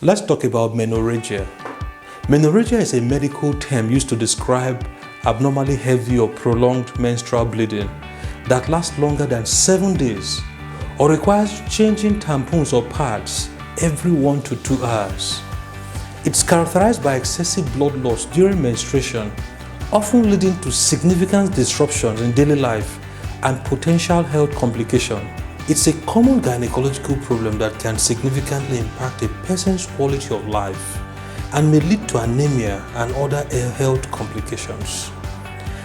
Let's talk about menorrhagia. Menorrhagia is a medical term used to describe abnormally heavy or prolonged menstrual bleeding that lasts longer than 7 days or requires changing tampons or pads every 1 to 2 hours. It's characterized by excessive blood loss during menstruation, often leading to significant disruptions in daily life and potential health complications. It's a common gynecological problem that can significantly impact a person's quality of life and may lead to anemia and other health complications.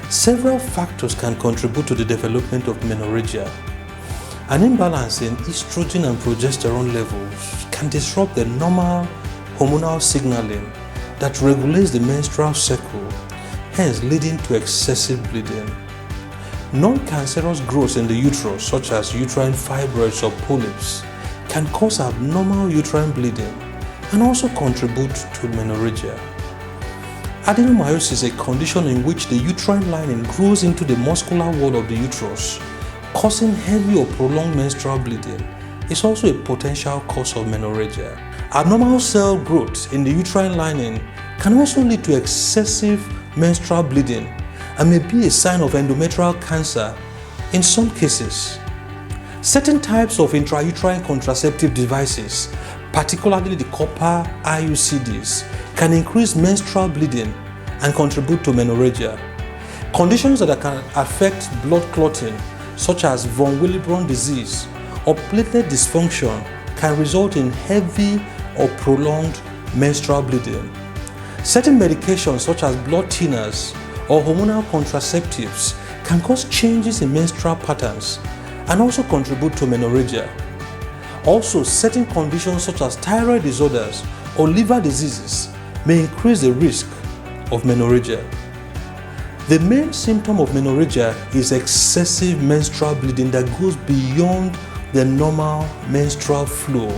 Several factors can contribute to the development of menorrhagia. An imbalance in estrogen and progesterone levels can disrupt the normal hormonal signaling that regulates the menstrual cycle, hence leading to excessive bleeding. Non-cancerous growths in the uterus, such as uterine fibroids or polyps, can cause abnormal uterine bleeding and also contribute to menorrhagia. Adenomyosis is a condition in which the uterine lining grows into the muscular wall of the uterus, causing heavy or prolonged menstrual bleeding. It's also a potential cause of menorrhagia. Abnormal cell growth in the uterine lining can also lead to excessive menstrual bleeding and may be a sign of endometrial cancer in some cases. Certain types of intrauterine contraceptive devices, particularly the copper IUCDs, can increase menstrual bleeding and contribute to menorrhagia. Conditions that can affect blood clotting, such as von Willebrand disease or platelet dysfunction, can result in heavy or prolonged menstrual bleeding. Certain medications, such as blood thinners or hormonal contraceptives, can cause changes in menstrual patterns and also contribute to menorrhagia. Also, certain conditions such as thyroid disorders or liver diseases may increase the risk of menorrhagia. The main symptom of menorrhagia is excessive menstrual bleeding that goes beyond the normal menstrual flow.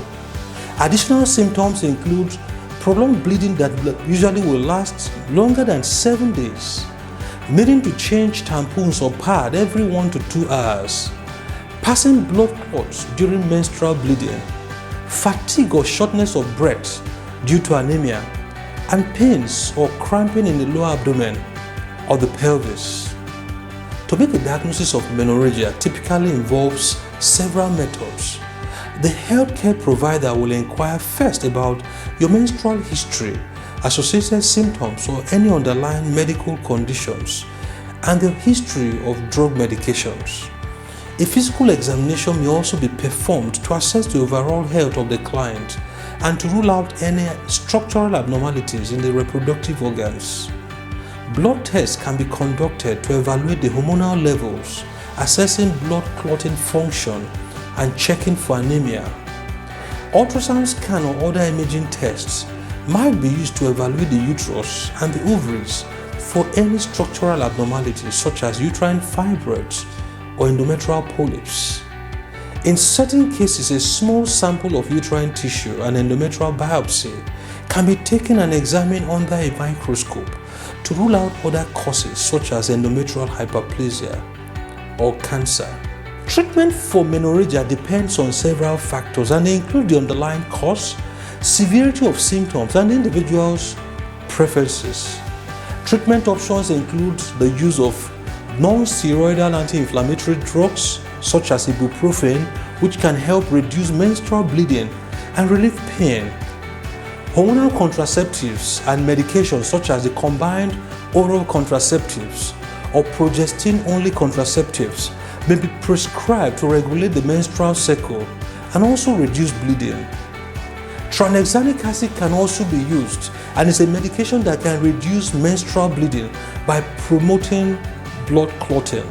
Additional symptoms include prolonged bleeding that usually will last longer than 7 days, needing to change tampons or pad every 1 to 2 hours, passing blood clots during menstrual bleeding, fatigue or shortness of breath due to anemia, and pains or cramping in the lower abdomen or the pelvis. To make a diagnosis of menorrhagia typically involves several methods. The healthcare provider will inquire first about your menstrual history, associated symptoms or any underlying medical conditions, and the history of drug medications. A physical examination may also be performed to assess the overall health of the client and to rule out any structural abnormalities in the reproductive organs. Blood tests can be conducted to evaluate the hormonal levels, assessing blood clotting function, and checking for anemia. Ultrasound scan or other imaging tests might be used to evaluate the uterus and the ovaries for any structural abnormalities such as uterine fibroids or endometrial polyps. In certain cases, a small sample of uterine tissue and endometrial biopsy can be taken and examined under a microscope to rule out other causes such as endometrial hyperplasia or cancer. Treatment for menorrhagia depends on several factors and they include the underlying cause, severity of symptoms, and the individual's preferences. Treatment options include the use of non-steroidal anti-inflammatory drugs such as ibuprofen, which can help reduce menstrual bleeding and relieve pain. Hormonal contraceptives and medications such as the combined oral contraceptives or progestin-only contraceptives may be prescribed to regulate the menstrual cycle and also reduce bleeding. Tranexamic acid can also be used and is a medication that can reduce menstrual bleeding by promoting blood clotting.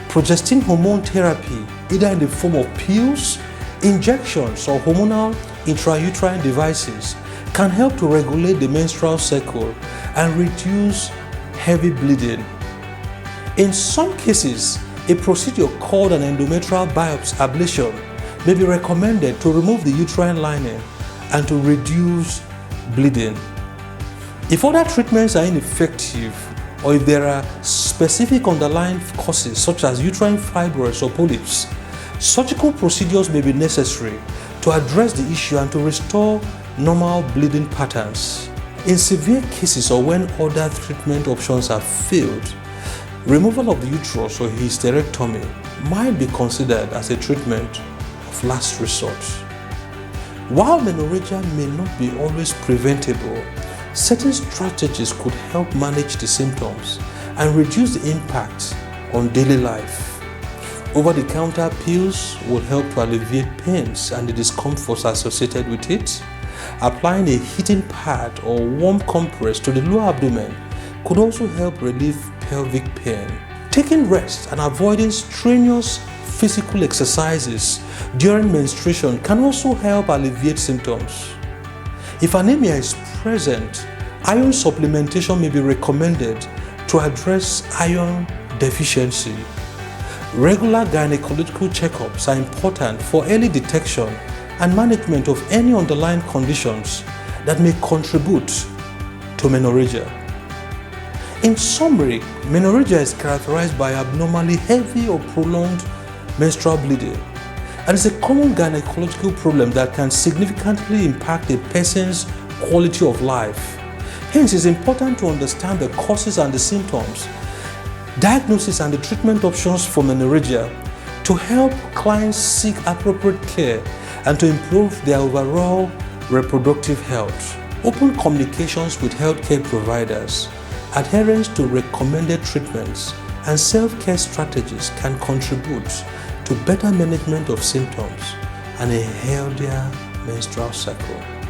Progestin hormone therapy, either in the form of pills, injections, or hormonal intrauterine devices, can help to regulate the menstrual cycle and reduce heavy bleeding. In some cases, a procedure called an endometrial biopsy ablation may be recommended to remove the uterine lining and to reduce bleeding. If other treatments are ineffective or if there are specific underlying causes such as uterine fibroids or polyps, surgical procedures may be necessary to address the issue and to restore normal bleeding patterns. In severe cases or when other treatment options have failed, removal of the uterus or hysterectomy might be considered as a treatment of last resort. While menorrhagia may not be always preventable, certain strategies could help manage the symptoms and reduce the impact on daily life. Over-the-counter pills will help to alleviate pains and the discomforts associated with it. Applying a heating pad or warm compress to the lower abdomen could also help relieve pelvic pain. Taking rest and avoiding strenuous physical exercises during menstruation can also help alleviate symptoms. If anemia is present, iron supplementation may be recommended to address iron deficiency. Regular gynecological checkups are important for early detection and management of any underlying conditions that may contribute to menorrhagia. In summary, menorrhagia is characterized by abnormally heavy or prolonged menstrual bleeding, and is a common gynecological problem that can significantly impact a person's quality of life. Hence, it's important to understand the causes and the symptoms, diagnosis and the treatment options for menorrhagia to help clients seek appropriate care and to improve their overall reproductive health. Open communications with healthcare providers, adherence to recommended treatments, and self-care strategies can contribute to better management of symptoms and a healthier menstrual cycle.